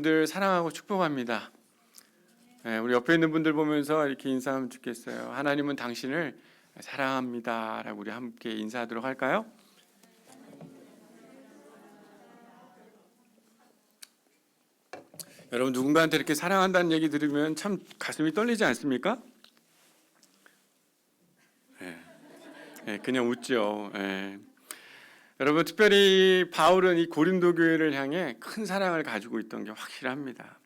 여러분들 사랑하고 축복합니다. 우리 옆에 있는 분들 보면서 이렇게 인사하면 좋겠어요. 하나님은 당신을 사랑합니다 라고 우리 함께 인사하도록 할까요? 여러분, 누군가한테 이렇게 사랑한다는 얘기 들으면 참 가슴이 떨리지 않습니까? 그냥 웃죠. 여러분, 특별히 바울은 이 고린도 교회를 향해 큰 사랑을 가지고 있던 게 확실합니다.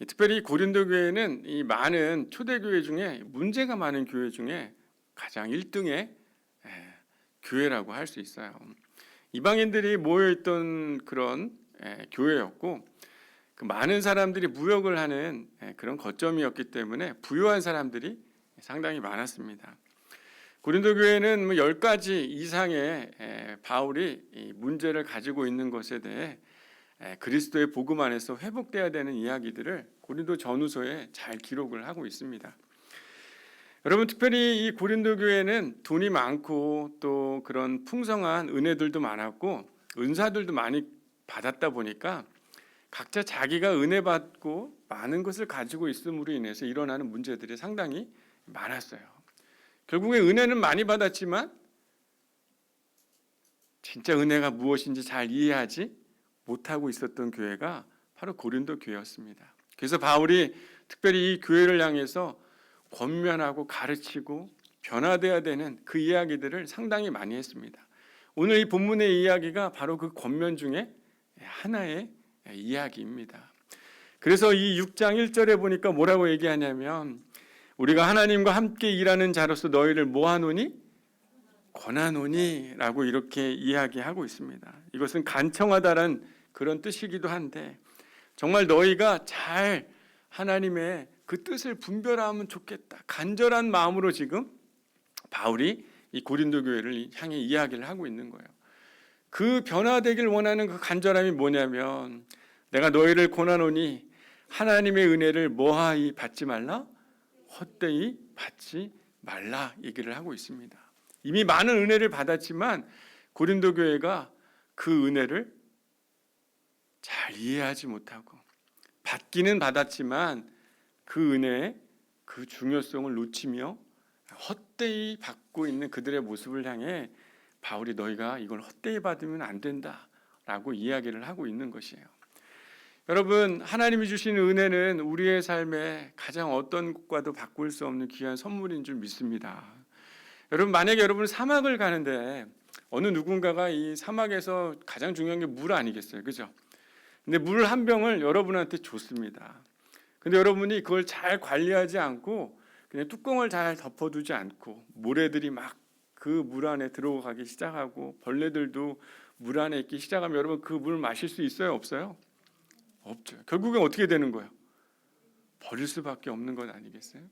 특별히 고린도 교회는 이 많은 초대교회 중에 문제가 많은 교회 중에 가장 1등의 교회라고 할 수 있어요. 이방인들이 모여있던 그런 교회였고, 그 많은 사람들이 무역을 하는 그런 거점이었기 때문에 부유한 사람들이 상당히 많았습니다. 고린도 교회는 10가지 이상의 바울이 문제를 가지고 있는 것에 대해 그리스도의 복음 안에서 회복돼야 되는 이야기들을 고린도 전후서에 잘 기록을 하고 있습니다. 여러분, 특별히 이 고린도 교회는 돈이 많고 또 그런 풍성한 은혜들도 많았고 은사들도 많이 받았다 보니까 각자 자기가 은혜 받고 많은 것을 가지고 있음으로 인해서 일어나는 문제들이 상당히 많았어요. 결국에 은혜는 많이 받았지만 진짜 은혜가 무엇인지 잘 이해하지 못하고 있었던 교회가 바로 고린도 교회였습니다. 그래서 바울이 특별히 이 교회를 향해서 권면하고 가르치고 변화돼야 되는 그 이야기들을 상당히 많이 했습니다. 오늘 이 본문의 이야기가 바로 그 권면 중에 하나의 이야기입니다. 그래서 이 6장 1절에 보니까 뭐라고 얘기하냐면, 우리가 하나님과 함께 일하는 자로서 너희를 뭐하노니? 권하노니 라고 이렇게 이야기하고 있습니다. 이것은 간청하다라는 그런 뜻이기도 한데, 정말 너희가 잘 하나님의 그 뜻을 분별하면 좋겠다, 간절한 마음으로 지금 바울이 이 고린도 교회를 향해 이야기를 하고 있는 거예요. 그 변화되길 원하는 그 간절함이 뭐냐면, 내가 너희를 권하노니 하나님의 은혜를 뭐하이 받지 말라? 헛되이 받지 말라 얘기를 하고 있습니다. 이미 많은 은혜를 받았지만 고린도 교회가 그 은혜를 잘 이해하지 못하고, 받기는 받았지만 그 은혜의 그 중요성을 놓치며 헛되이 받고 있는 그들의 모습을 향해 바울이 너희가 이걸 헛되이 받으면 안 된다라고 이야기를 하고 있는 것이에요. 여러분, 하나님이 주신 은혜는 우리의 삶에 가장 어떤 것과도 바꿀 수 없는 귀한 선물인 줄 믿습니다. 여러분, 만약에 여러분 사막을 가는데 어느 누군가가 이 사막에서 가장 중요한 게 물 아니겠어요, 그죠? 근데 물 한 병을 여러분한테 줬습니다. 근데 여러분이 그걸 잘 관리하지 않고 그냥 뚜껑을 잘 덮어두지 않고 모래들이 막 그 물 안에 들어가기 시작하고 벌레들도 물 안에 있기 시작하면 여러분 그 물 마실 수 있어요, 없어요? 없죠. 결국엔 어떻게 되는 거예요? 버릴 수밖에 없는 것 아니겠어요?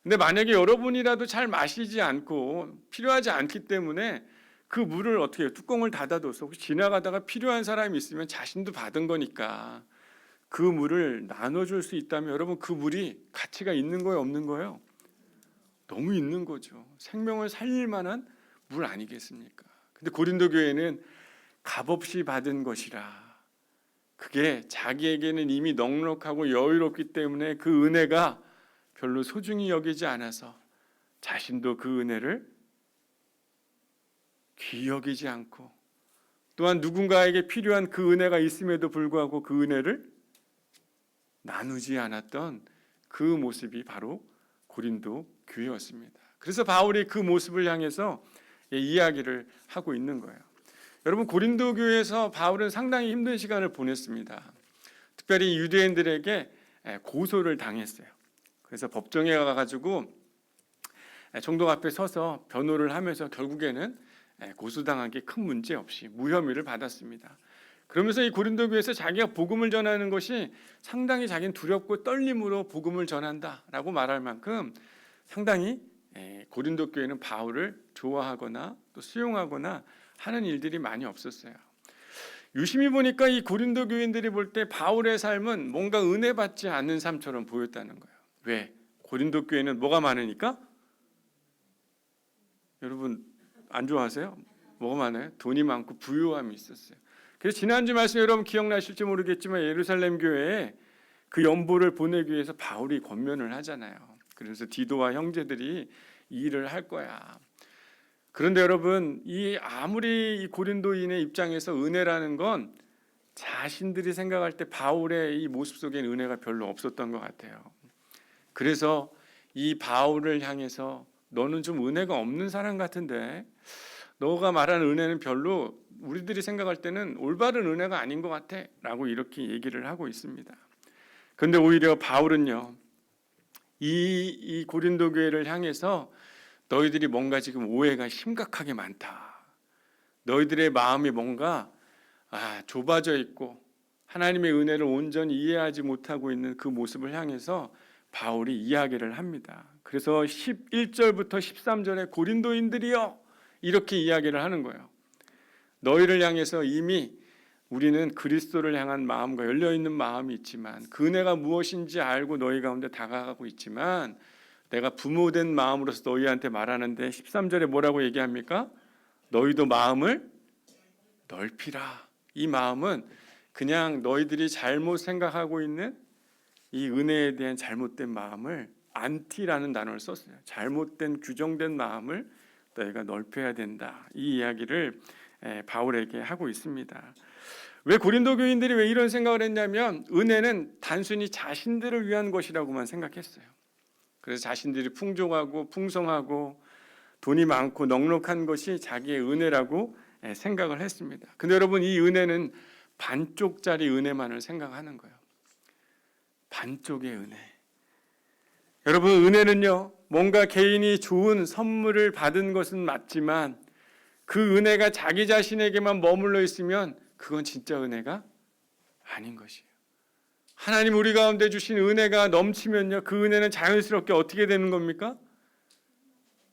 근데 만약에 여러분이라도 잘 마시지 않고 필요하지 않기 때문에 그 물을 어떻게 해요? 뚜껑을 닫아둬서 혹시 지나가다가 필요한 사람이 있으면 자신도 받은 거니까 그 물을 나눠줄 수 있다면 여러분 그 물이 가치가 있는 거예요, 없는 거예요? 너무 있는 거죠. 생명을 살릴 만한 물 아니겠습니까? 근데 고린도 교회는 값없이 받은 것이라, 그게 자기에게는 이미 넉넉하고 여유롭기 때문에 그 은혜가 별로 소중히 여기지 않아서 자신도 그 은혜를 귀히 여기지 않고, 또한 누군가에게 필요한 그 은혜가 있음에도 불구하고 그 은혜를 나누지 않았던 그 모습이 바로 고린도 교회였습니다. 그래서 바울이 그 모습을 향해서 이야기를 하고 있는 거예요. 여러분, 고린도 교회에서 바울은 상당히 힘든 시간을 보냈습니다. 특별히 유대인들에게 고소를 당했어요. 그래서 법정에 가가지고 총독 앞에 서서 변호를 하면서 결국에는 고소당한 게 큰 문제 없이 무혐의를 받았습니다. 그러면서 이 고린도 교회에서 자기가 복음을 전하는 것이 상당히 자기는 두렵고 떨림으로 복음을 전한다라고 말할 만큼 상당히 고린도 교회는 바울을 좋아하거나 또 수용하거나 하는 일들이 많이 없었어요. 유심히 보니까 이 고린도 교인들이 볼 때 바울의 삶은 뭔가 은혜 받지 않는 삶처럼 보였다는 거예요. 왜? 고린도 교회는 뭐가 많으니까? 여러분 안 좋아하세요? 뭐가 많아요? 돈이 많고 부유함이 있었어요. 그래서 지난주 말씀 여러분 기억나실지 모르겠지만 예루살렘 교회에 그 연보를 보내기 위해서 바울이 권면을 하잖아요. 그래서 디도와 형제들이 이 일을 할 거야. 그런데 여러분, 아무리 이 고린도인의 입장에서 은혜라는 건 자신들이 생각할 때 바울의 이 모습 속엔 은혜가 별로 없었던 것 같아요. 그래서 이 바울을 향해서 너는 좀 은혜가 없는 사람 같은데 너가 말하는 은혜는 별로 우리들이 생각할 때는 올바른 은혜가 아닌 것 같아 라고 이렇게 얘기를 하고 있습니다. 그런데 오히려 바울은요, 이 고린도 교회를 향해서 너희들이 뭔가 지금 오해가 심각하게 많다. 너희들의 마음이 뭔가 좁아져 있고 하나님의 은혜를 온전히 이해하지 못하고 있는 그 모습을 향해서 바울이 이야기를 합니다. 그래서 11절부터 13절에 고린도인들이여 이렇게 이야기를 하는 거예요. 너희를 향해서 이미 우리는 그리스도를 향한 마음과 열려있는 마음이 있지만 그 은혜가 무엇인지 알고 너희 가운데 다가가고 있지만 내가 부모된 마음으로서 너희한테 말하는데 13절에 뭐라고 얘기합니까? 너희도 마음을 넓히라. 이 마음은 그냥 너희들이 잘못 생각하고 있는 이 은혜에 대한 잘못된 마음을 안티라는 단어를 썼어요. 잘못된 규정된 마음을 너희가 넓혀야 된다. 이 이야기를 바울에게 하고 있습니다. 왜 고린도 교인들이 왜 이런 생각을 했냐면 은혜는 단순히 자신들을 위한 것이라고만 생각했어요. 그래서 자신들이 풍족하고 풍성하고 돈이 많고 넉넉한 것이 자기의 은혜라고 생각을 했습니다. 근데 여러분, 이 은혜는 반쪽짜리 은혜만을 생각하는 거예요. 반쪽의 은혜. 여러분, 은혜는요, 뭔가 개인이 좋은 선물을 받은 것은 맞지만 그 은혜가 자기 자신에게만 머물러 있으면 그건 진짜 은혜가 아닌 것이에요. 하나님 우리 가운데 주신 은혜가 넘치면요, 그 은혜는 자연스럽게 어떻게 되는 겁니까?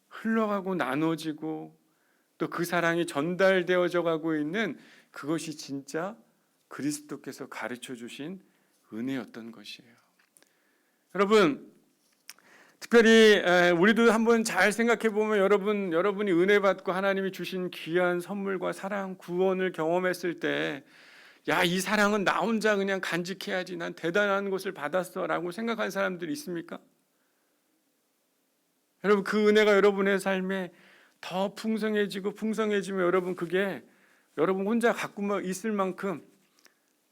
흘러가고 나눠지고 또 그 사랑이 전달되어져 가고 있는 그것이 진짜 그리스도께서 가르쳐 주신 은혜였던 것이에요. 여러분, 특별히 우리도 한번 잘 생각해 보면 여러분이 은혜 받고 하나님이 주신 귀한 선물과 사랑, 구원을 경험했을 때, 야, 이 사랑은 나 혼자 그냥 간직해야지, 난 대단한 것을 받았어라고 생각한 사람들이 있습니까? 여러분, 그 은혜가 여러분의 삶에 더 풍성해지면 여러분 그게 여러분 혼자 갖고 있을 만큼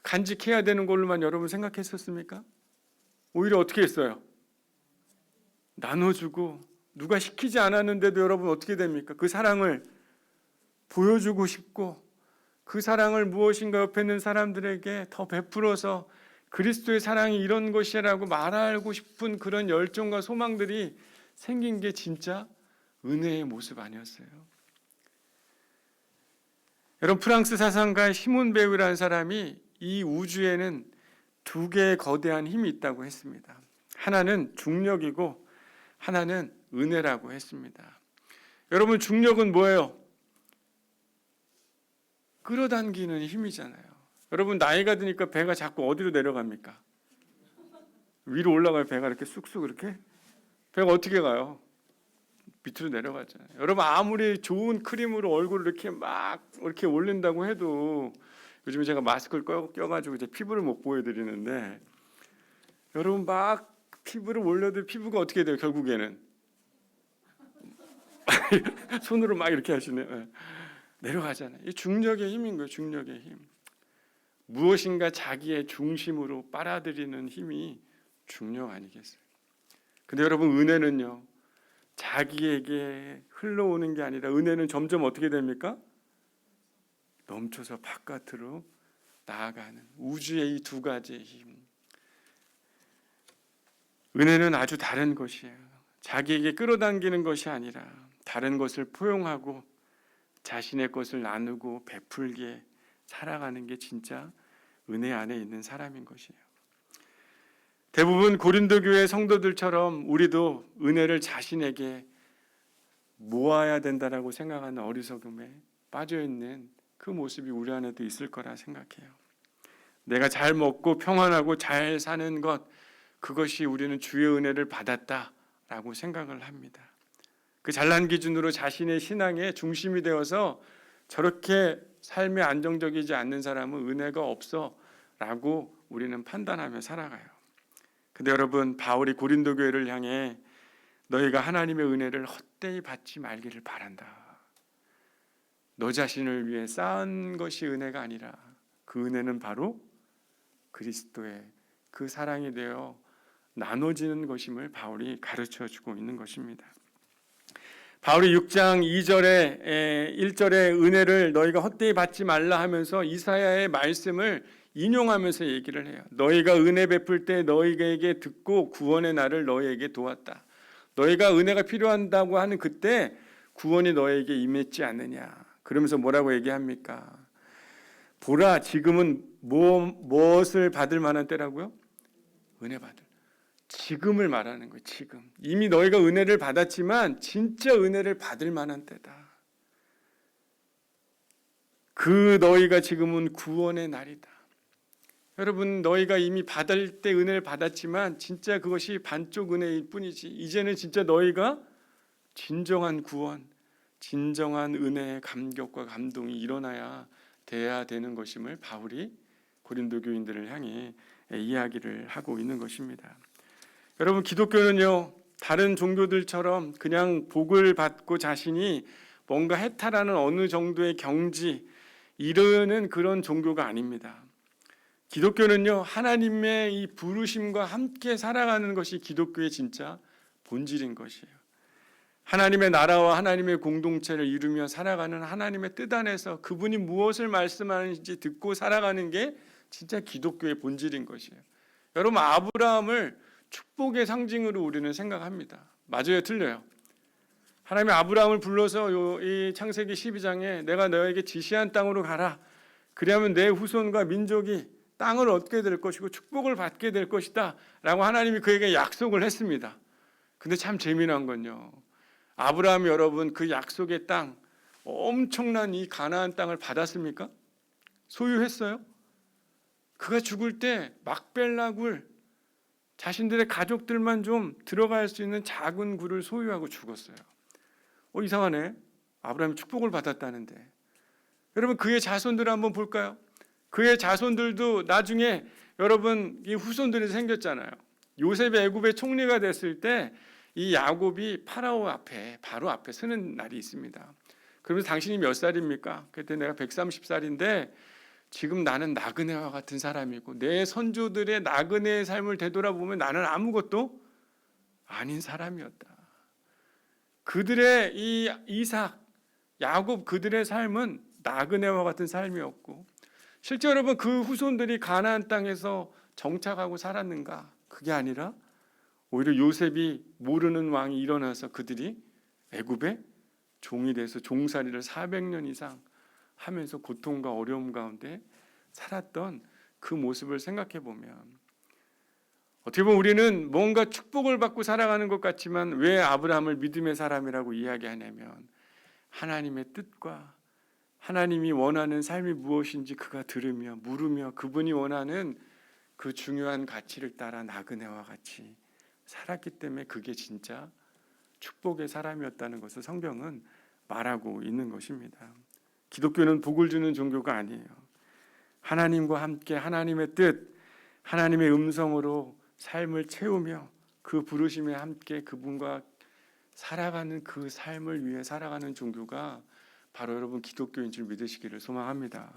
간직해야 되는 걸로만 여러분 생각했었습니까? 오히려 어떻게 했어요? 나눠주고 누가 시키지 않았는데도 여러분 어떻게 됩니까? 그 사랑을 보여주고 싶고 그 사랑을 무엇인가 옆에 있는 사람들에게 더 베풀어서 그리스도의 사랑이 이런 것이라고 말하고 싶은 그런 열정과 소망들이 생긴 게 진짜 은혜의 모습 아니었어요? 여러분, 프랑스 사상가 시몬 베우라는 사람이 이 우주에는 두 개의 거대한 힘이 있다고 했습니다. 하나는 중력이고 하나는 은혜라고 했습니다. 여러분, 중력은 뭐예요? 끌어당기는 힘이잖아요. 여러분, 나이가 드니까 배가 자꾸 어디로 내려갑니까? 위로 올라가요. 배가 이렇게 쑥쑥 이렇게? 배가 어떻게 가요? 밑으로 내려가잖아요. 여러분, 아무리 좋은 크림으로 얼굴을 이렇게 올린다고 해도 요즘에 제가 마스크를 껴가지고 이제 피부를 못 보여드리는데 여러분 막 피부를 올려도 피부가 어떻게 돼요? 결국에는 손으로 막 이렇게 하시네. 내려가잖아요. 이 중력의 힘인 거예요. 중력의 힘. 무엇인가 자기의 중심으로 빨아들이는 힘이 중력 아니겠어요? 근데 여러분, 은혜는요, 자기에게 흘러오는 게 아니라 은혜는 점점 어떻게 됩니까? 넘쳐서 바깥으로 나아가는 우주의 이 두 가지의 힘. 은혜는 아주 다른 것이에요. 자기에게 끌어당기는 것이 아니라 다른 것을 포용하고 자신의 것을 나누고 베풀게 살아가는 게 진짜 은혜 안에 있는 사람인 것이에요. 대부분 고린도 교회 성도들처럼 우리도 은혜를 자신에게 모아야 된다라고 생각하는 어리석음에 빠져있는 그 모습이 우리 안에도 있을 거라 생각해요. 내가 잘 먹고 평안하고 잘 사는 것, 그것이 우리는 주의 은혜를 받았다라고 생각을 합니다. 그 잘난 기준으로 자신의 신앙의 중심이 되어서 저렇게 삶이 안정적이지 않는 사람은 은혜가 없어라고 우리는 판단하며 살아가요. 근데 여러분, 바울이 고린도 교회를 향해 너희가 하나님의 은혜를 헛되이 받지 말기를 바란다. 너 자신을 위해 쌓은 것이 은혜가 아니라 그 은혜는 바로 그리스도의 그 사랑이 되어 나눠지는 것임을 바울이 가르쳐주고 있는 것입니다. 바울이 6장 2절에 1절에 은혜를 너희가 헛되이 받지 말라 하면서 이사야의 말씀을 인용하면서 얘기를 해요. 너희가 은혜 베풀 때 너희에게 듣고 구원의 날을 너희에게 도왔다. 너희가 은혜가 필요한다고 하는 그때 구원이 너희에게 임했지 않느냐. 그러면서 뭐라고 얘기합니까? 보라, 지금은 무엇을 받을 만한 때라고요? 은혜 받을. 지금을 말하는 거예요. 지금. 이미 너희가 은혜를 받았지만 진짜 은혜를 받을 만한 때다. 그 너희가 지금은 구원의 날이다. 여러분, 너희가 이미 받을 때 은혜를 받았지만 진짜 그것이 반쪽 은혜일 뿐이지. 이제는 진짜 너희가 진정한 구원, 진정한 은혜의 감격과 감동이 일어나야 돼야 되는 것임을 바울이 고린도 교인들을 향해 이야기를 하고 있는 것입니다. 여러분, 기독교는요, 다른 종교들처럼 그냥 복을 받고 자신이 뭔가 해탈하는 어느 정도의 경지 이르는 그런 종교가 아닙니다. 기독교는요, 하나님의 이 부르심과 함께 살아가는 것이 기독교의 진짜 본질인 것이에요. 하나님의 나라와 하나님의 공동체를 이루며 살아가는 하나님의 뜻 안에서 그분이 무엇을 말씀하는지 듣고 살아가는 게 진짜 기독교의 본질인 것이에요. 여러분, 아브라함을 축복의 상징으로 우리는 생각합니다. 맞아요, 틀려요? 하나님이 아브라함을 불러서 이 창세기 12장에 내가 너에게 지시한 땅으로 가라. 그리하면 내 후손과 민족이 땅을 얻게 될 것이고 축복을 받게 될 것이다 라고 하나님이 그에게 약속을 했습니다. 근데 참 재미난 건요, 아브라함이 여러분 그 약속의 땅, 엄청난 이 가나안 땅을 받았습니까? 소유했어요? 그가 죽을 때 막벨라 굴, 자신들의 가족들만 좀 들어갈 수 있는 작은 굴을 소유하고 죽었어요. 이상하네. 아브라함이 축복을 받았다는데. 여러분, 그의 자손들을 한번 볼까요? 그의 자손들도 나중에 여러분 이 후손들이 생겼잖아요. 요셉이 애굽의 총리가 됐을 때 이 야곱이 파라오 앞에 바로 앞에 서는 날이 있습니다. 그러면서 당신이 몇 살입니까? 그때 내가 130살인데 지금 나는 나그네와 같은 사람이고 내 선조들의 나그네의 삶을 되돌아보면 나는 아무것도 아닌 사람이었다. 그들의 이 이삭, 야곱 그들의 삶은 나그네와 같은 삶이었고 실제 여러분 그 후손들이 가나안 땅에서 정착하고 살았는가? 그게 아니라 오히려 요셉이 모르는 왕이 일어나서 그들이 애굽의 종이 돼서 종살이를 400년 이상 하면서 고통과 어려움 가운데 살았던 그 모습을 생각해 보면 어떻게 보면 우리는 뭔가 축복을 받고 살아가는 것 같지만 왜 아브라함을 믿음의 사람이라고 이야기하냐면 하나님의 뜻과 하나님이 원하는 삶이 무엇인지 그가 들으며 물으며 그분이 원하는 그 중요한 가치를 따라 나그네와 같이 살았기 때문에 그게 진짜 축복의 사람이었다는 것을 성경은 말하고 있는 것입니다. 기독교는 복을 주는 종교가 아니에요. 하나님과 함께 하나님의 뜻, 하나님의 음성으로 삶을 채우며 그 부르심에 함께 그분과 살아가는 그 삶을 위해 살아가는 종교가 바로 여러분 기독교인 줄 믿으시기를 소망합니다.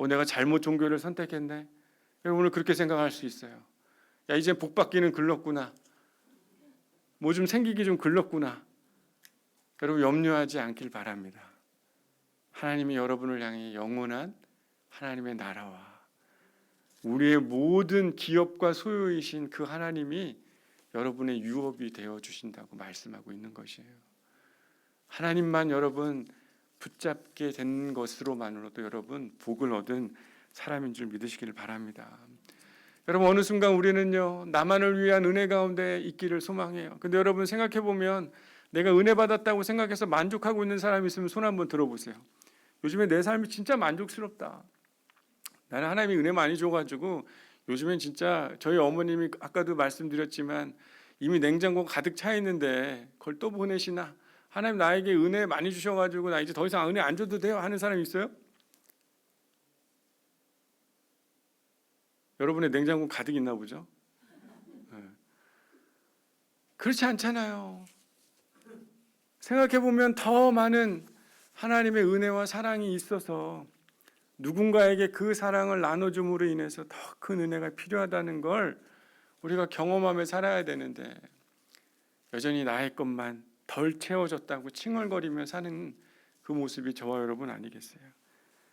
내가 잘못 종교를 선택했네. 여러분은 그렇게 생각할 수 있어요. 야, 이제 복 받기는 글렀구나. 뭐 좀 생기기 좀 글렀구나. 여러분 염려하지 않길 바랍니다. 하나님이 여러분을 향해 영원한 하나님의 나라와 우리의 모든 기업과 소유이신 그 하나님이 여러분의 유업이 되어 주신다고 말씀하고 있는 것이에요. 하나님만 여러분 붙잡게 된 것으로만으로도 여러분 복을 얻은 사람인 줄 믿으시기를 바랍니다. 여러분 어느 순간 우리는요 나만을 위한 은혜 가운데 있기를 소망해요. 근데 여러분 생각해 보면 내가 은혜 받았다고 생각해서 만족하고 있는 사람이 있으면 손 한번 들어보세요. 요즘에 내 삶이 진짜 만족스럽다. 나는 하나님이 은혜 많이 줘가지고 요즘엔 진짜 저희 어머님이 아까도 말씀드렸지만 이미 냉장고가 가득 차 있는데 그걸 또 보내시나? 하나님 나에게 은혜 많이 주셔가지고 나 이제 더 이상 은혜 안 줘도 돼요 하는 사람 있어요? 여러분의 냉장고 가득 있나 보죠? 네. 그렇지 않잖아요. 생각해보면 더 많은 하나님의 은혜와 사랑이 있어서 누군가에게 그 사랑을 나눠줌으로 인해서 더 큰 은혜가 필요하다는 걸 우리가 경험하며 살아야 되는데 여전히 나의 것만 덜 채워졌다고 칭얼거리며 사는 그 모습이 저와 여러분 아니겠어요?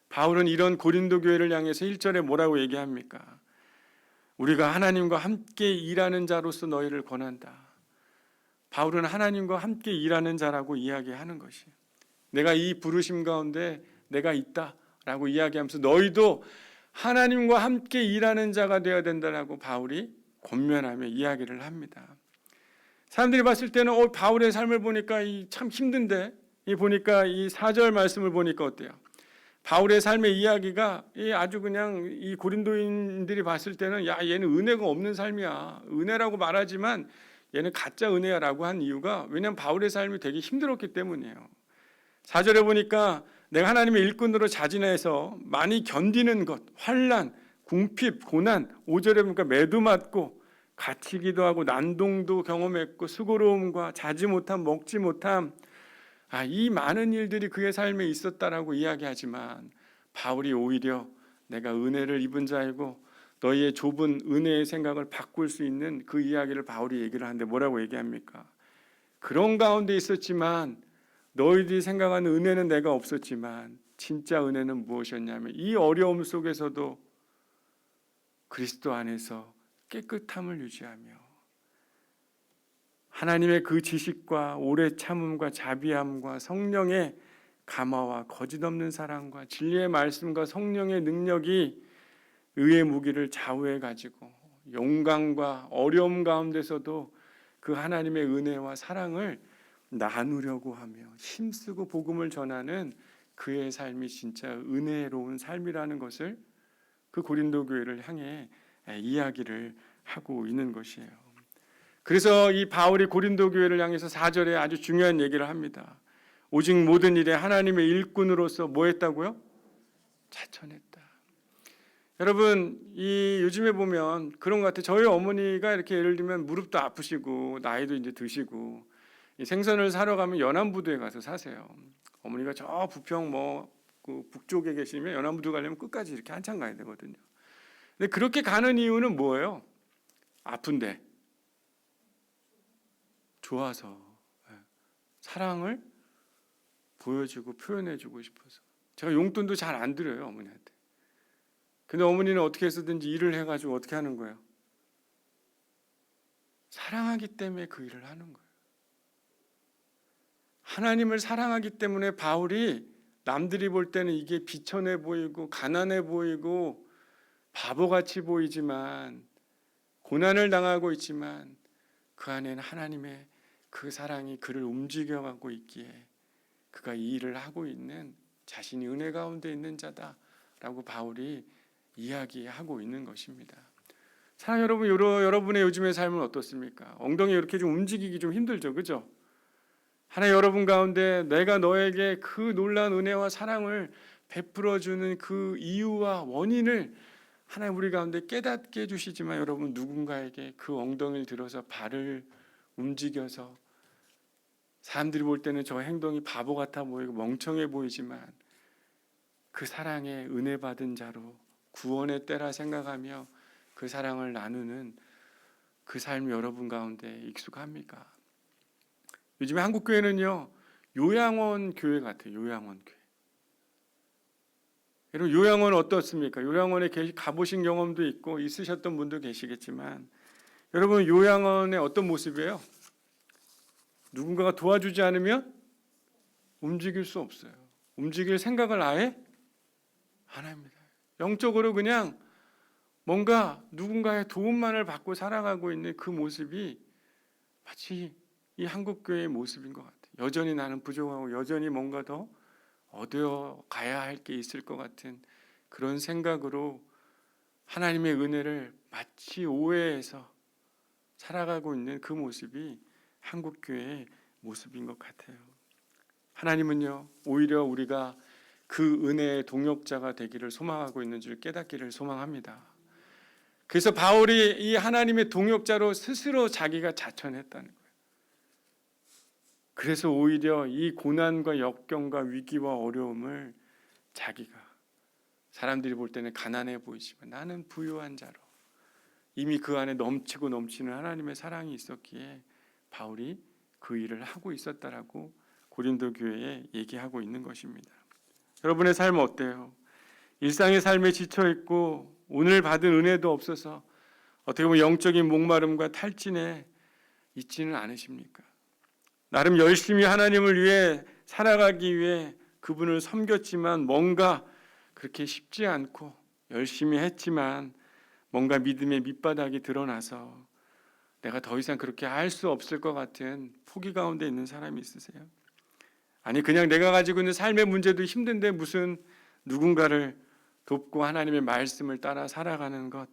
바울은 이런 고린도 교회를 향해서 1절에 뭐라고 얘기합니까? 우리가 하나님과 함께 일하는 자로서 너희를 권한다. 바울은 하나님과 함께 일하는 자라고 이야기하는 것이에요. 내가 이 부르심 가운데 내가 있다라고 이야기하면서 너희도 하나님과 함께 일하는 자가 되어야 된다라고 바울이 권면하며 이야기를 합니다. 사람들이 봤을 때는 바울의 삶을 보니까 참 힘든데 보니까 이 4절 말씀을 보니까 어때요? 바울의 삶의 이야기가 아주 그냥 이 고린도인들이 봤을 때는 야 얘는 은혜가 없는 삶이야. 은혜라고 말하지만 얘는 가짜 은혜야라고 한 이유가 왜냐하면 바울의 삶이 되게 힘들었기 때문이에요. 4절에 보니까 내가 하나님의 일꾼으로 자진해서 많이 견디는 것, 환난, 궁핍, 고난, 5절에 보니까 매도 맞고 갇히기도 하고 난동도 경험했고 수고로움과 자지 못함, 먹지 못함, 이 많은 일들이 그의 삶에 있었다라고 이야기하지만 바울이 오히려 내가 은혜를 입은 자이고 너희의 좁은 은혜의 생각을 바꿀 수 있는 그 이야기를 바울이 얘기를 하는데 뭐라고 얘기합니까? 그런 가운데 있었지만 너희들이 생각하는 은혜는 내가 없었지만 진짜 은혜는 무엇이었냐면 이 어려움 속에서도 그리스도 안에서 깨끗함을 유지하며 하나님의 그 지식과 오래 참음과 자비함과 성령의 감화와 거짓없는 사랑과 진리의 말씀과 성령의 능력이 의의 무기를 좌우해 가지고 영광과 어려움 가운데서도 그 하나님의 은혜와 사랑을 나누려고 하며 힘쓰고 복음을 전하는 그의 삶이 진짜 은혜로운 삶이라는 것을 그 고린도 교회를 향해 이야기를 하고 있는 것이에요. 그래서 이 바울이 고린도 교회를 향해서 4절에 아주 중요한 얘기를 합니다. 오직 모든 일에 하나님의 일꾼으로서 뭐 했다고요? 자천했다. 여러분 요즘에 보면 그런 것 같아요. 저희 어머니가 이렇게 예를 들면 무릎도 아프시고 나이도 이제 드시고 이 생선을 사러 가면 연안부두에 가서 사세요. 어머니가 저 부평 그 북쪽에 계시면 연안부두 가려면 끝까지 이렇게 한참 가야 되거든요. 근데 그렇게 가는 이유는 뭐예요? 아픈데 좋아서 사랑을 보여주고 표현해주고 싶어서. 제가 용돈도 잘 안 드려요 어머니한테. 근데 어머니는 어떻게 해서든지 일을 해가지고 어떻게 하는 거예요? 사랑하기 때문에 그 일을 하는 거예요. 하나님을 사랑하기 때문에 바울이 남들이 볼 때는 이게 비천해 보이고 가난해 보이고 바보같이 보이지만 고난을 당하고 있지만 그 안에는 하나님의 그 사랑이 그를 움직여가고 있기에 그가 이 일을 하고 있는 자신이 은혜 가운데 있는 자다라고 바울이 이야기하고 있는 것입니다. 사랑 여러분, 여러분의 요즘의 삶은 어떻습니까? 엉덩이 이렇게 좀 움직이기 좀 힘들죠, 그죠? 하나님 여러분 가운데 내가 너에게 그 놀라운 은혜와 사랑을 베풀어주는 그 이유와 원인을 하나님 우리 가운데 깨닫게 해주시지만 여러분 누군가에게 그 엉덩이를 들어서 발을 움직여서 사람들이 볼 때는 저 행동이 바보 같아 보이고 멍청해 보이지만 그 사랑에 은혜 받은 자로 구원의 때라 생각하며 그 사랑을 나누는 그 삶이 여러분 가운데 익숙합니까? 요즘에 한국 교회는요 요양원 교회 같아요. 요양원 교회. 여러분 요양원 어떻습니까? 요양원에 가보신 경험도 있고 있으셨던 분도 계시겠지만 여러분 요양원의 어떤 모습이에요? 누군가가 도와주지 않으면 움직일 수 없어요. 움직일 생각을 아예 안 합니다. 영적으로 그냥 뭔가 누군가의 도움만을 받고 살아가고 있는 그 모습이 마치 이 한국교회의 모습인 것 같아요. 여전히 나는 부족하고 여전히 뭔가 더 얻어 가야 할 게 있을 것 같은 그런 생각으로 하나님의 은혜를 마치 오해해서 살아가고 있는 그 모습이 한국교회의 모습인 것 같아요. 하나님은요, 오히려 우리가 그 은혜의 동역자가 되기를 소망하고 있는 줄 깨닫기를 소망합니다. 그래서 바울이 이 하나님의 동역자로 스스로 자기가 자천했다는 거예요. 그래서 오히려 이 고난과 역경과 위기와 어려움을 자기가, 사람들이 볼 때는 가난해 보이지만 나는 부유한 자로, 이미 그 안에 넘치고 넘치는 하나님의 사랑이 있었기에 바울이 그 일을 하고 있었다라고 고린도 교회에 얘기하고 있는 것입니다. 여러분의 삶은 어때요? 일상의 삶에 지쳐 있고 오늘 받은 은혜도 없어서 어떻게 보면 영적인 목마름과 탈진에 있지는 않으십니까? 나름 열심히 하나님을 위해 살아가기 위해 그분을 섬겼지만 뭔가 그렇게 쉽지 않고 열심히 했지만 뭔가 믿음의 밑바닥이 드러나서 내가 더 이상 그렇게 할 수 없을 것 같은 포기 가운데 있는 사람이 있으세요? 아니 그냥 내가 가지고 있는 삶의 문제도 힘든데 무슨 누군가를 돕고 하나님의 말씀을 따라 살아가는 것,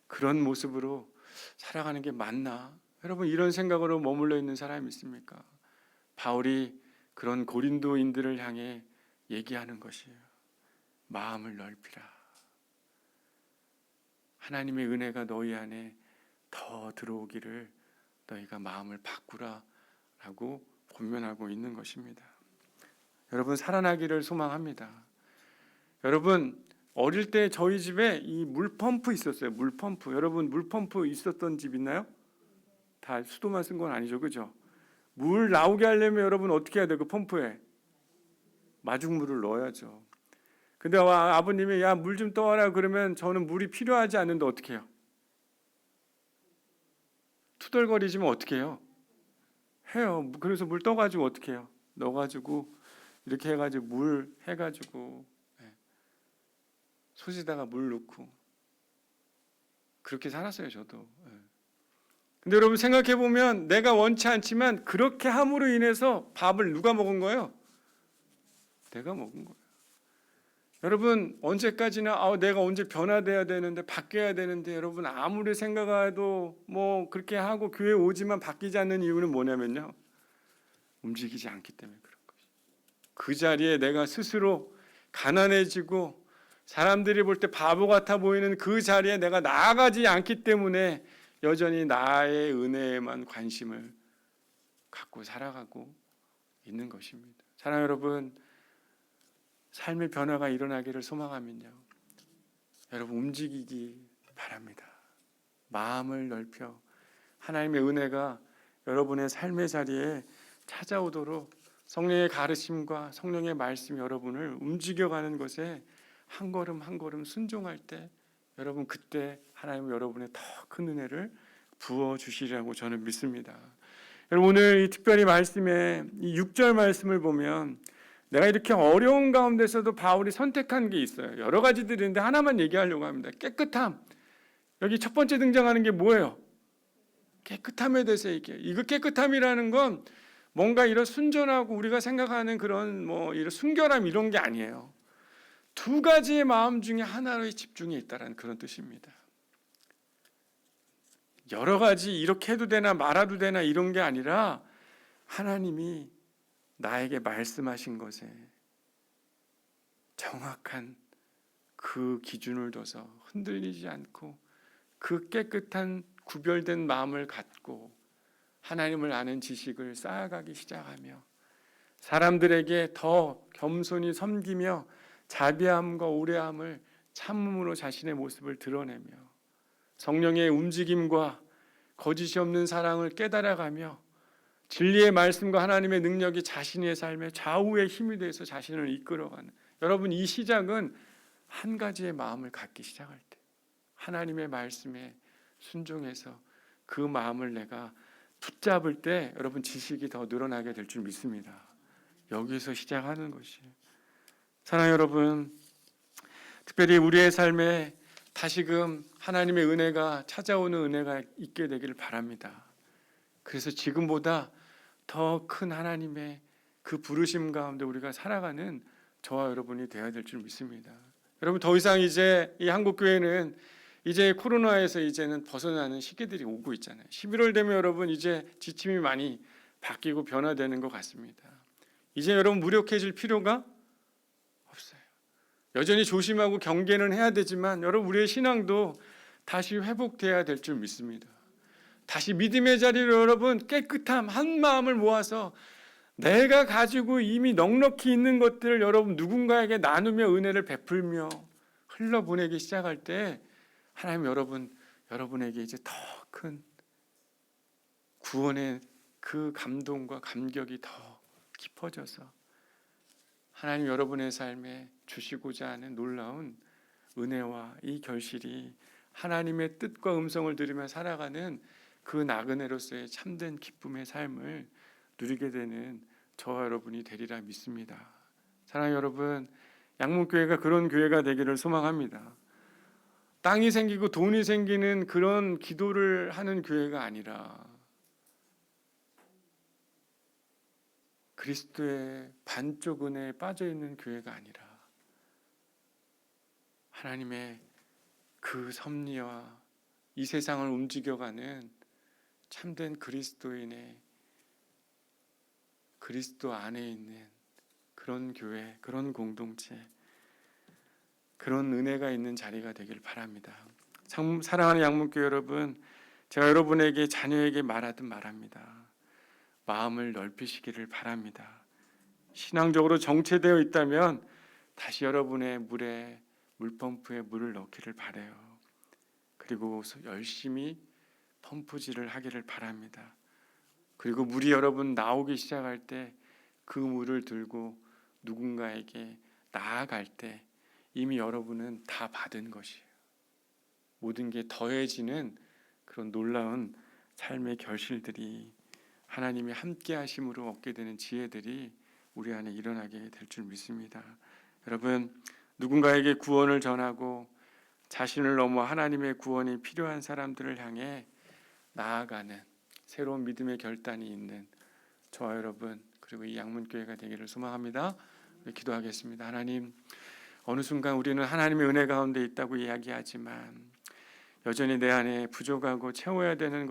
그런 모습으로 살아가는 게 맞나? 여러분 이런 생각으로 머물러 있는 사람이 있습니까? 바울이 그런 고린도인들을 향해 얘기하는 것이에요. 마음을 넓히라. 하나님의 은혜가 너희 안에 더 들어오기를 너희가 마음을 바꾸라 라고 권면하고 있는 것입니다. 여러분 살아나기를 소망합니다. 여러분 어릴 때 저희 집에 이 물펌프 있었어요. 물펌프. 여러분 물펌프 있었던 집 있나요? 다 수도만 쓴 건 아니죠, 그죠? 물 나오게 하려면 여러분 어떻게 해야 돼요? 그 펌프에 마중물을 넣어야죠. 근데 아버님이 야 물 좀 떠와라 그러면 저는 물이 필요하지 않은데 어떻게 해요? 투덜거리지면 어떻게 해요? 해요. 그래서 물 떠가지고 어떻게 해요? 넣어가지고 이렇게 해가지고 물 해가지고 솥에다가 물 넣고 그렇게 살았어요, 저도. 근데 여러분 생각해 보면 내가 원치 않지만 그렇게 함으로 인해서 밥을 누가 먹은 거예요? 내가 먹은 거예요. 여러분 언제까지나 내가 언제 변화돼야 되는데 바뀌어야 되는데, 여러분 아무리 생각해도 뭐 그렇게 하고 교회 오지만 바뀌지 않는 이유는 뭐냐면요, 움직이지 않기 때문에 그런 것이죠. 그 자리에 내가 스스로 가난해지고 사람들이 볼 때 바보 같아 보이는 그 자리에 내가 나아가지 않기 때문에 여전히 나의 은혜에만 관심을 갖고 살아가고 있는 것입니다. 사랑하는 여러분, 삶의 변화가 일어나기를 소망하면요, 여러분 움직이기 바랍니다. 마음을 넓혀 하나님의 은혜가 여러분의 삶의 자리에 찾아오도록 성령의 가르침과 성령의 말씀이 여러분을 움직여가는 것에 한 걸음 한 걸음 순종할 때 여러분 그때 하나님은 여러분의 더 큰 은혜를 부어주시리라고 저는 믿습니다. 여러분 오늘 이 특별히 말씀에 이 6절 말씀을 보면 내가 이렇게 어려운 가운데서도 바울이 선택한 게 있어요. 여러 가지들이 있는데 하나만 얘기하려고 합니다. 깨끗함. 여기 첫 번째 등장하는 게 뭐예요? 깨끗함에 대해서 얘기해요. 이거 깨끗함이라는 건 뭔가 이런 순전하고 우리가 생각하는 그런 뭐 이런 순결함 이런 게 아니에요. 두 가지의 마음 중에 하나로의 집중이 있다는 그런 뜻입니다. 여러 가지 이렇게 해도 되나 말아도 되나 이런 게 아니라 하나님이 나에게 말씀하신 것에 정확한 그 기준을 둬서 흔들리지 않고 그 깨끗한 구별된 마음을 갖고 하나님을 아는 지식을 쌓아가기 시작하며 사람들에게 더 겸손히 섬기며 자비함과 오래함을 참음으로 자신의 모습을 드러내며 성령의 움직임과 거짓이 없는 사랑을 깨달아가며 진리의 말씀과 하나님의 능력이 자신의 삶의 좌우의 힘이 돼서 자신을 이끌어가는, 여러분 이 시작은 한 가지의 마음을 갖기 시작할 때 하나님의 말씀에 순종해서 그 마음을 내가 붙잡을 때 여러분 지식이 더 늘어나게 될 줄 믿습니다. 여기서 시작하는 것이에요. 사랑하는 여러분, 특별히 우리의 삶에 다시금 하나님의 은혜가 찾아오는 은혜가 있게 되기를 바랍니다. 그래서 지금보다 더 큰 하나님의 그 부르심 가운데 우리가 살아가는 저와 여러분이 되어야 될 줄 믿습니다. 여러분 더 이상 이제 이 한국교회는 이제 코로나에서 이제는 벗어나는 시기들이 오고 있잖아요. 11월 되면 여러분 이제 지침이 많이 바뀌고 변화되는 것 같습니다. 이제 여러분 무력해질 필요가 없어요. 여전히 조심하고 경계는 해야 되지만 여러분 우리의 신앙도 다시 회복돼야 될 줄 믿습니다. 다시 믿음의 자리로 여러분 깨끗함 한 마음을 모아서 내가 가지고 이미 넉넉히 있는 것들을 여러분 누군가에게 나누며 은혜를 베풀며 흘러보내기 시작할 때 하나님 여러분에게 이제 더 큰 구원의 그 감동과 감격이 더 깊어져서 하나님 여러분의 삶에 주시고자 하는 놀라운 은혜와 이 결실이 하나님의 뜻과 음성을 들으며 살아가는 그 나그네로서의 참된 기쁨의 삶을 누리게 되는 저와 여러분이 되리라 믿습니다. 사랑하는 여러분, 양문교회가 그런 교회가 되기를 소망합니다. 땅이 생기고 돈이 생기는 그런 기도를 하는 교회가 아니라 그리스도의 반쪽 은혜에 빠져 있는 교회가 아니라 하나님의 그 섭리와 이 세상을 움직여가는 참된 그리스도인의 그리스도 안에 있는 그런 교회, 그런 공동체, 그런 은혜가 있는 자리가 되길 바랍니다. 사랑하는 양문교회 여러분, 제가 여러분에게 자녀에게 말하듯 말합니다. 마음을 넓히시기를 바랍니다. 신앙적으로 정체되어 있다면 다시 여러분의 물펌프에 물을 넣기를 바라요. 그리고 열심히 펌프질을 하기를 바랍니다. 그리고 물이 여러분 나오기 시작할 때 그 물을 들고 누군가에게 나아갈 때 이미 여러분은 다 받은 것이에요. 모든 게 더해지는 그런 놀라운 삶의 결실들이 하나님이 함께 하심으로 얻게 되는 지혜들이 우리 안에 일어나게 될 줄 믿습니다. 여러분, 누군가에게 구원을 전하고 자신을 넘어 하나님의 구원이 필요한 사람들을 향해 나아가는 새로운 믿음의 결단이 있는 저와 여러분 그리고 이 양문교회가 되기를 소망합니다. 우리 기도하겠습니다. 하나님, 어느 순간 우리는 하나님의 은혜 가운데 있다고 이야기하지만 여전히 내 안에 부족하고 채워야 되는